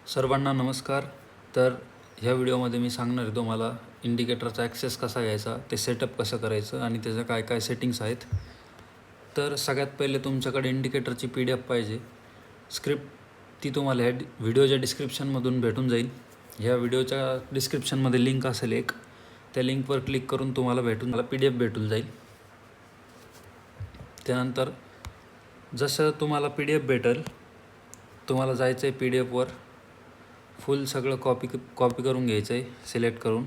सर्वांना नमस्कार. तर ह्या व्हिडिओमध्ये मी सांगणार आहे तुम्हाला इंडिकेटरचा ॲक्सेस कसा घ्यायचा, ते सेटअप कसं करायचं आणि त्याचं काय काय सेटिंग्स आहेत. तर सगळ्यात पहिले तुमच्याकडे इंडिकेटरची PDF पाहिजे. स्क्रिप्ट ती तुम्हाला ह्या व्हिडिओच्या डिस्क्रिप्शनमधून भेटून जाईल. ह्या व्हिडिओच्या डिस्क्रिप्शनमध्ये लिंक असेल एक, त्या लिंकवर क्लिक करून तुम्हाला PDF भेटून जाईल. त्यानंतर जसं तुम्हाला PDF भेटेल, तुम्हाला जायचं आहे PDFवर, फुल सगळं कॉपी करून घ्यायचं आहे. सिलेक्ट करून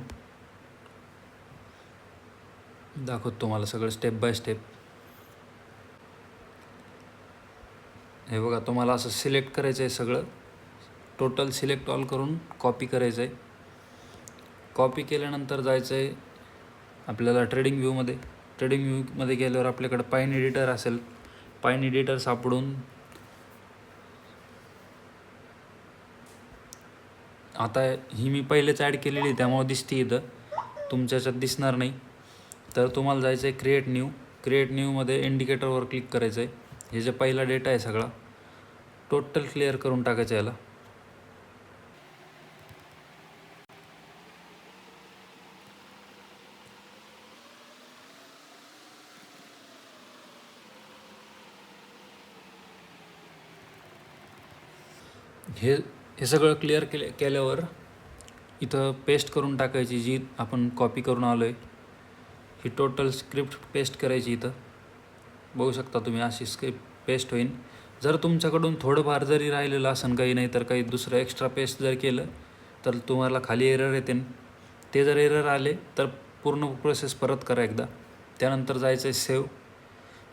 दाखवतो तुम्हाला सगळं स्टेप बाय स्टेप. हे बघा, तुम्हाला असं सिलेक्ट करायचं आहे, सगळं टोटल सिलेक्ट ऑल करून कॉपी करायचं आहे. कॉपी केल्यानंतर जायचं आहे आपल्याला ट्रेडिंग व्ह्यूमध्ये. ट्रेडिंग व्ह्यूमध्ये गेल्यावर आपल्याकडं पाईन एडिटर असेल. पाईन एडिटर सापडून आता ही मी पहिलेच ॲड केलेली आहे, त्यामुळे दिसते इथं, तुमच्या याच्यात दिसणार नाही. तर तुम्हाला जायचं आहे क्रिएट न्यूमध्ये इंडिकेटरवर क्लिक करायचं आहे. हे जे पहिला डेटा आहे सगळा टोटल क्लिअर करून टाकायचं याला. हे सगळं क्लिअर केल्यावर इथं पेस्ट करून टाकायची, जी आपण कॉपी करून आलो आहे. ही टोटल स्क्रिप्ट पेस्ट करायची. इथं बघू शकता तुम्ही, अशी स्क्रिप्ट पेस्ट होईल. जर तुमच्याकडून थोडंफार जरी राहिलेलं असेल काही, नाही तर काही दुसरं एक्स्ट्रा पेस्ट जर केलं तर तुम्हाला खाली एरर येते. ते जर एरर आले तर पूर्ण प्रोसेस परत करा एकदा. त्यानंतर जायचं आहे सेव्ह.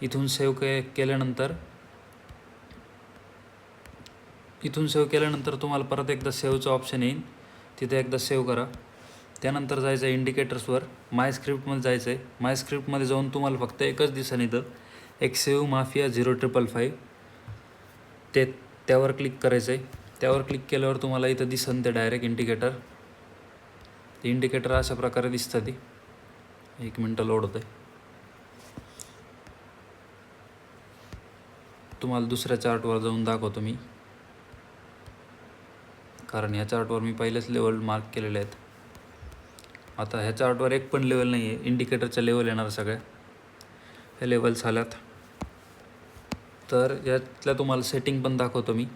इथून सेव्ह केल्यानंतर तुम्हाला परत एकदा सेव्हचं ऑप्शन येईल, तिथे एकदा सेव्ह करा. त्यानंतर जायचं आहे इंडिकेटर्सवर, माय स्क्रिप्टमध्ये जायचं आहे. माय स्क्रिप्टमध्ये जाऊन तुम्हाला फक्त एकच दिसेल इथं, एक्सेव माफिया 0555. त्यावर क्लिक करायचं आहे. त्यावर क्लिक केल्यावर तुम्हाला इथं दिसेल ते डायरेक्ट इंडिकेटर अशा प्रकारे दिसतं. ती 1 मिनटं लोड होतं आहे. तुम्हाला दुसऱ्या चार्टवर जाऊन दाखवतो मी, कारण ह्या चार्टवर मी पहिलेच लेवल मार्क केलेले आहेत. आता ह्या चार्टवर एक पण लेवल नाही आहे. इंडिकेटरच्या लेवल येणार सगळ्या, हे लेवल्स आल्यात. तर यातल्या तुम्हाला सेटिंग पण दाखवतो मी.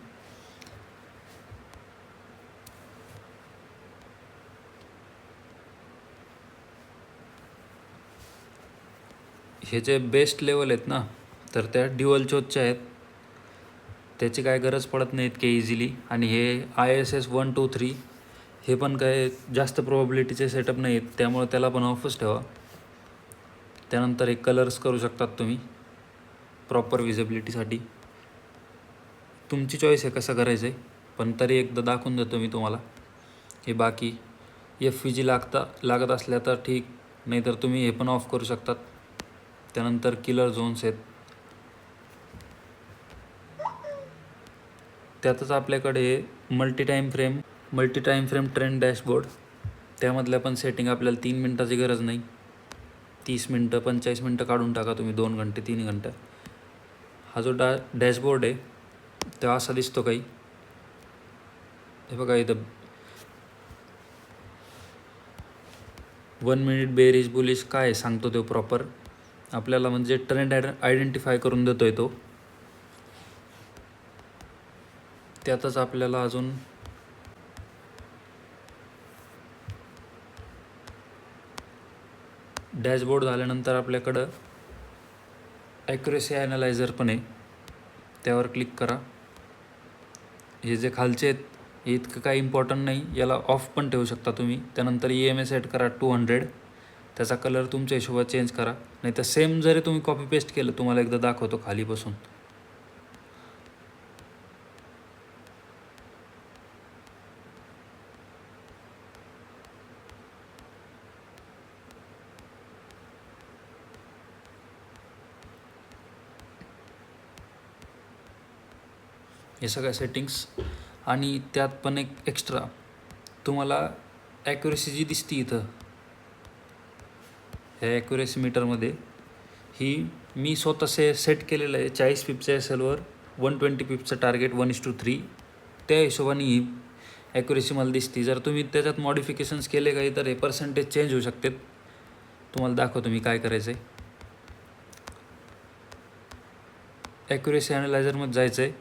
हे जे बेस्ट लेवल आहेत ना, तर त्या ड्युअल चोचच्या आहेत. त्याची काय गरज पडत नाहीत की इझिली. आणि हे ISS 1 2 3 हे पण काय जास्त प्रोबॅबिलिटीचे सेटअप नाही आहेत, त्यामुळे त्याला पण ऑफच ठेवा. त्यानंतर एक कलर्स करू शकतात तुम्ही प्रॉपर विजिबिलिटीसाठी. तुमची चॉईस आहे कसं करायचं आहे, पण तरी एकदा दाखवून देतो मी तुम्हाला. हे बाकी FVG लागत असल्या तर ठीक, नाहीतर तुम्ही हे पण ऑफ करू शकतात. त्यानंतर किलर झोन्स आहेत. त्यातच आपल्याकडे multi time frame trend dashboard, त्यामधल्या पण सेटिंग. आपल्याला 3 मिनटाची गरज नाही, 30 मिनटं 45 मिनटं काढून टाका तुम्ही, 2 घंटे 3 घंटे. हा जो डॅशबोर्ड आहे तो असा दिसतो काही. हे बघा, इथं 1 मिनिट बेरिश बुलिश काय सांगतो तो प्रॉपर आपल्याला, म्हणजे ट्रेंड आयडेंटिफाय करून देतो आहे तो. त्यातच आपल्याला अजून डॅशबोर्ड झाल्यानंतर आपल्याकडं ॲक्युरेसी ॲनालायझर पण आहे, त्यावर क्लिक करा. हे जे खालचे आहेत हे इतकं काही इम्पॉर्टंट नाही, याला ऑफ पण ठेवू शकता तुम्ही. त्यानंतर EMA सेट करा 200. त्याचा कलर तुमच्या हिशोबात चेंज करा, नाही तर सेम जरी तुम्ही कॉपी पेस्ट केलं, तुम्हाला एकदा दाखवतो खालीपासून. हे सगळ्या सेटिंग्स. आणि त्यात पण एक एक्स्ट्रा तुम्हाला ॲक्युरेसी जी दिसती इथं, ह्या ॲक्युरेसी मीटरमध्ये ही मी स्वतः सेट केलेलं आहे. 40 पिपच्या SLवर 120 पिपचं टार्गेट 1:3. त्या हिशोबाने ही ॲक्युरेसी मला दिसते. जर तुम्ही त्याच्यात मॉडिफिकेशन्स केले काही तर हे पर्सेंटेज चेंज होऊ शकतात. तुम्हाला दाखवतो मी काय करायचं आहे. ॲक्युरेसी ॲनालायझरमध्ये जायचं आहे.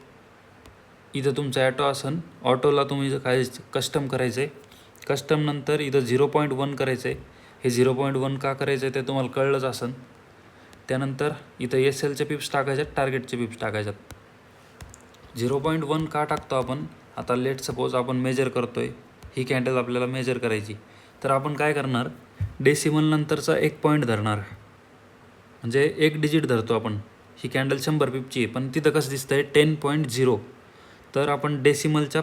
इथं तुमचं ॲटो असन, ऑटोला तुम्ही काय कस्टम करायचं आहे. कस्टम नंतर इथं 0.1 करायचं आहे. हे 0.1 का करायचं आहे ते तुम्हाला कळलंच असन. त्यानंतर इथं SLचे पिप्स टाकायच्यात, टार्गेटचे पिप्स टाकायच्यात. 0.1 का टाकतो आपण, आता लेट सपोज आपण मेजर करतो आहे, ही कॅन्डल आपल्याला मेजर करायची. तर आपण काय करणार, डेसिमल नंतरचा एक पॉईंट धरणार, म्हणजे एक डिजिट धरतो आपण. ही कॅन्डल 100 पिपची आहे, पण तिथं कसं दिसतं आहे 10.0. तर आपण डेसिमलच्या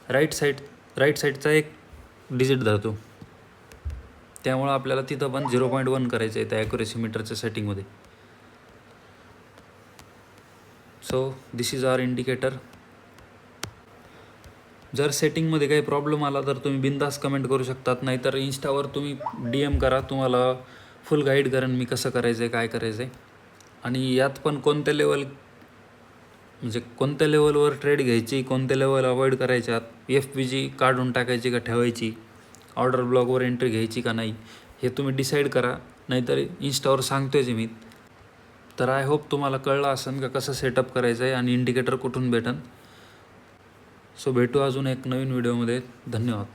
राईट साईडचा एक डिजिट धरतो. त्यामुळं आपल्याला तिथं पण 0.1 करायचं आहे त्या ॲक्युरेसी मीटरच्या सेटिंगमध्ये. So this is our indicator. जर सेटिंगमध्ये काही प्रॉब्लेम आला तर तुम्ही बिंदास कमेंट करू शकतात, नाहीतर इंस्टावर तुम्ही DM करा, तुम्हाला फुल गाईड करेन मी कसं करायचं आहे, काय करायचं आहे. आणि यात पण कोणत्या लेवलवर ट्रेड घ्यायची, कोणत्या लेवल अवॉइड करायच्यात, FVG काढून टाकायची का ठेवायची, ऑर्डर ब्लॉकवर एंट्री घ्यायची का नाही, हे तुम्ही डिसाईड करा, नाहीतर इंस्टावर सांगतोय जे मी. तर आय होप तुम्हाला कळलं असेल का कसं सेटअप करायचं आहे आणि इंडिकेटर कुठून भेटन. सो भेटू अजून एक नवीन व्हिडिओमध्ये. धन्यवाद.